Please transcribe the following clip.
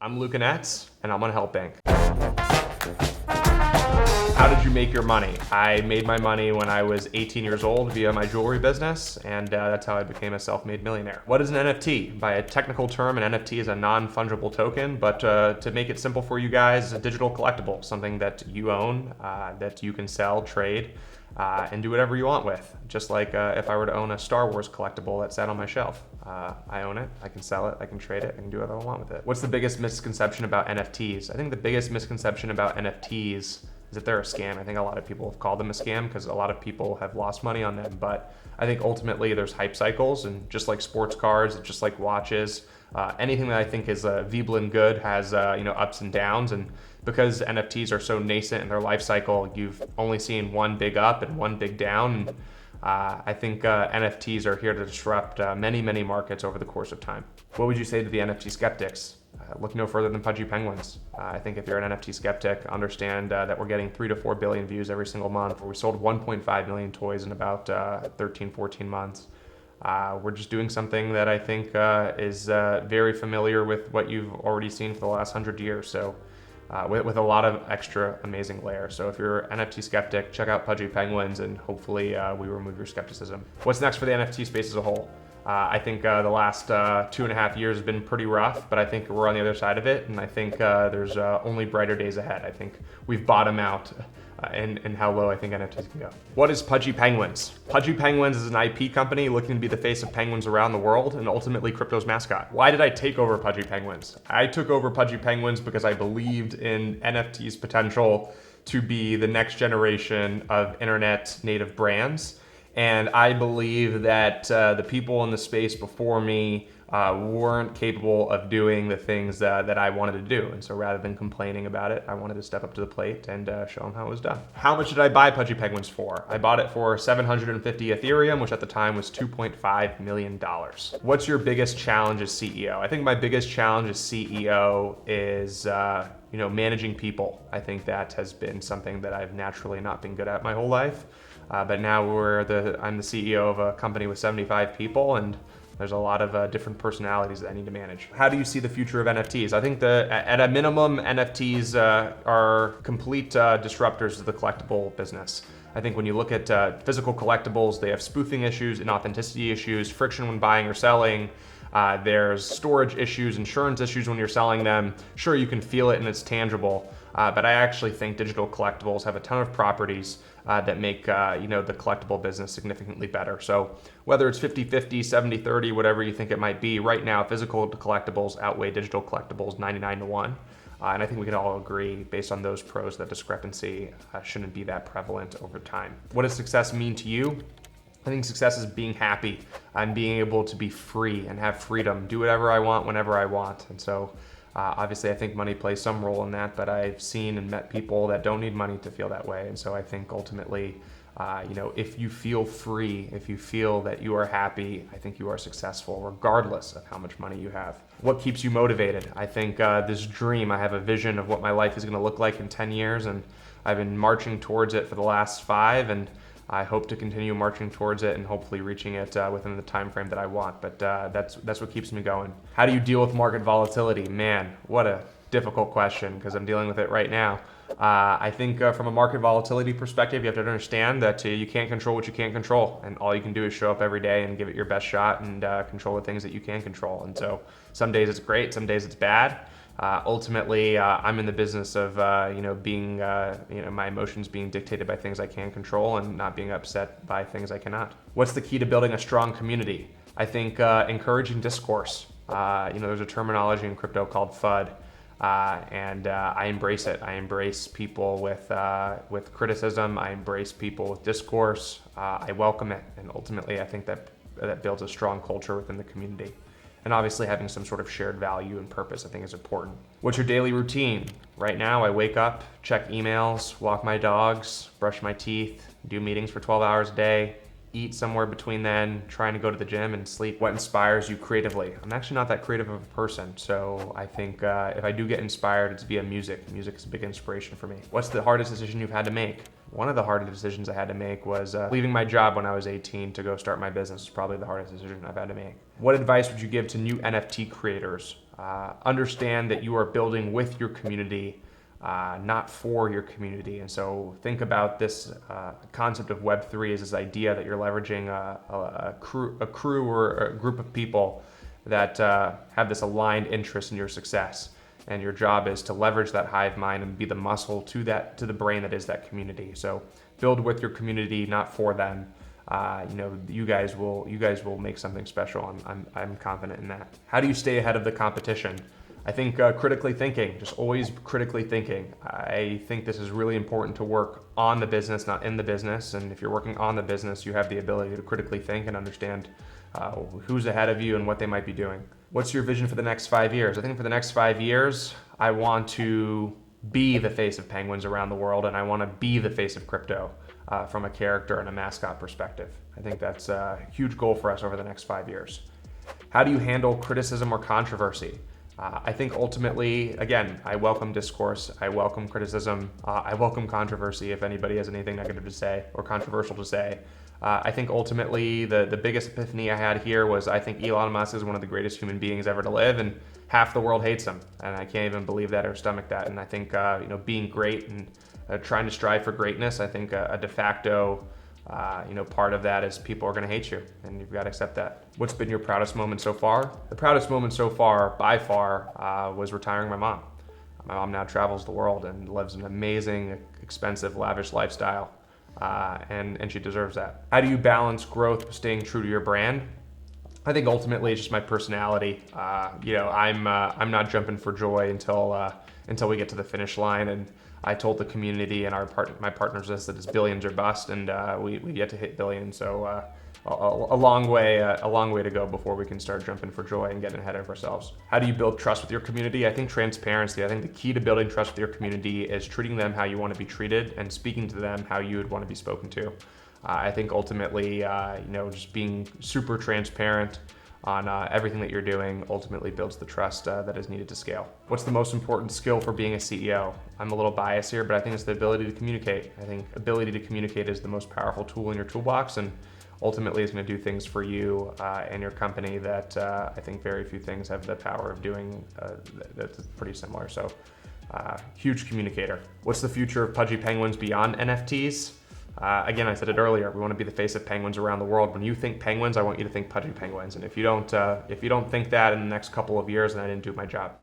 I'm Luca Netz, and I'm on HelpBnk. How did you make your money? I made my money when I was 18 years old via my jewelry business, and that's how I became a self-made millionaire. What is an NFT? By a technical term, an NFT is a non-fungible token, but to make it simple for you guys, it's a digital collectible, something that you own, that you can sell, trade, and do whatever you want with. Just like if I were to own a Star Wars collectible that sat on my shelf. I own it, I can sell it, I can trade it, I can do whatever I want with it. What's the biggest misconception about NFTs? I think the biggest misconception about NFTs is that they're a scam. I think a lot of people have called them a scam because a lot of people have lost money on them, but I think ultimately there's hype cycles, and just like sports cars, just like watches, anything that I think is Veblen good has ups and downs, and because NFTs are so nascent in their life cycle, you've only seen one big up and one big down. And I think NFTs are here to disrupt many markets over the course of time. What would you say to the NFT skeptics? Look no further than Pudgy Penguins. I think if you're an NFT skeptic, understand that we're getting 3 to 4 billion views every single month. We sold 1.5 million toys in about 13, 14 months. We're just doing something that I think is very familiar with what you've already seen for the last 100 years. So with a lot of extra amazing layers. So if you're an NFT skeptic, check out Pudgy Penguins, and hopefully we remove your skepticism. What's next for the NFT space as a whole? I think the last 2.5 years has been pretty rough, but I think we're on the other side of it, and I think there's only brighter days ahead. I think we've bottomed out and how low I think NFTs can go. What is Pudgy Penguins? Pudgy Penguins is an IP company looking to be the face of penguins around the world and ultimately crypto's mascot. Why did I take over Pudgy Penguins? I took over Pudgy Penguins because I believed in NFT's potential to be the next generation of internet native brands. And I believe that the people in the space before me weren't capable of doing the things that I wanted to do. And so rather than complaining about it, I wanted to step up to the plate and show them how it was done. How much did I buy Pudgy Penguins for? I bought it for 750 Ethereum, which at the time was $2.5 million. What's your biggest challenge as CEO? I think my biggest challenge as CEO is managing people. I think that has been something that I've naturally not been good at my whole life. But now I'm the CEO of a company with 75 people, and there's a lot of different personalities that I need to manage. How do you see the future of NFTs? I think at a minimum, NFTs are complete disruptors of the collectible business. I think when you look at physical collectibles, they have spoofing issues, inauthenticity issues, friction when buying or selling. There's storage issues, insurance issues when you're selling them. Sure, you can feel it and it's tangible, but I actually think digital collectibles have a ton of properties that make the collectible business significantly better. So whether it's 50-50, 70-30, whatever you think it might be, right now physical collectibles outweigh digital collectibles 99-1. And I think we can all agree, based on those pros, that discrepancy shouldn't be that prevalent over time. What does success mean to you? I think success is being happy and being able to be free and have freedom, do whatever I want, whenever I want. And so obviously I think money plays some role in that, but I've seen and met people that don't need money to feel that way. And so I think ultimately, if you feel free, if you feel that you are happy, I think you are successful regardless of how much money you have. What keeps you motivated? I think this dream, I have a vision of what my life is going to look like in 10 years, and I've been marching towards it for the last 5, and I hope to continue marching towards it and hopefully reaching it within the time frame that I want. But that's what keeps me going. How do you deal with market volatility? Man, what a difficult question, because I'm dealing with it right now. I think from a market volatility perspective, you have to understand that you can't control what you can't control, and all you can do is show up every day and give it your best shot and control the things that you can control. And so some days it's great, some days it's bad. Ultimately, I'm in the business of being my emotions being dictated by things I can control and not being upset by things I cannot. What's the key to building a strong community? I think encouraging discourse. There's a terminology in crypto called FUD. And I embrace it. I embrace people with criticism. I embrace people with discourse. I welcome it, and ultimately, I think that builds a strong culture within the community. And obviously, having some sort of shared value and purpose, I think, is important. What's your daily routine? Right now, I wake up, check emails, walk my dogs, brush my teeth, do meetings for 12 hours a day, eat somewhere between then, trying to go to the gym and sleep. What inspires you creatively? I'm actually not that creative of a person, so I think if I do get inspired, it's via music. Music is a big inspiration for me. What's the hardest decision you've had to make? One of the hardest decisions I had to make was leaving my job when I was 18 to go start my business. It's probably the hardest decision I've had to make. What advice would you give to new NFT creators? understand that you are building with your community, not for your community. And so think about this concept of Web3 as this idea that you're leveraging a crew or a group of people that have this aligned interest in your success. And your job is to leverage that hive mind and be the muscle to the brain that is that community. So build with your community, not for them. You guys will make something special. I'm confident in that. How do you stay ahead of the competition? I think critically thinking, just always critically thinking. I think this is really important to work on the business, not in the business. And if you're working on the business, you have the ability to critically think and understand who's ahead of you and what they might be doing. What's your vision for the next 5 years? I think for the next 5 years, I want to be the face of penguins around the world, and I want to be the face of crypto from a character and a mascot perspective. I think that's a huge goal for us over the next 5 years. How do you handle criticism or controversy? I think ultimately, again, I welcome discourse, I welcome criticism, I welcome controversy if anybody has anything negative to say or controversial to say. I think ultimately the biggest epiphany I had here was I think Elon Musk is one of the greatest human beings ever to live, and half the world hates him, and I can't even believe that or stomach that. And I think being great and trying to strive for greatness, I think a de facto part of that is people are going to hate you, and you've got to accept that. What's been your proudest moment so far? The proudest moment so far, by far, was retiring my mom. My mom now travels the world and lives an amazing, expensive, lavish lifestyle, and she deserves that. How do you balance growth with staying true to your brand? I think ultimately it's just my personality. I'm not jumping for joy until we get to the finish line. And I told the community and my partners this, that it's billions or bust, and we've yet to hit billions. So a long way to go before we can start jumping for joy and getting ahead of ourselves. How do you build trust with your community? I think transparency. I think the key to building trust with your community is treating them how you want to be treated and speaking to them how you would want to be spoken to. I think ultimately, just being super transparent on everything that you're doing ultimately builds the trust that is needed to scale. What's the most important skill for being a CEO? I'm a little biased here, but I think it's the ability to communicate. I think ability to communicate is the most powerful tool in your toolbox, and ultimately is going to do things for you and your company that I think very few things have the power of doing that's pretty similar. So huge communicator. What's the future of Pudgy Penguins beyond NFTs? Again, I said it earlier, we want to be the face of penguins around the world. When you think penguins, I want you to think Pudgy Penguins. And if you don't think that in the next couple of years, then I didn't do my job.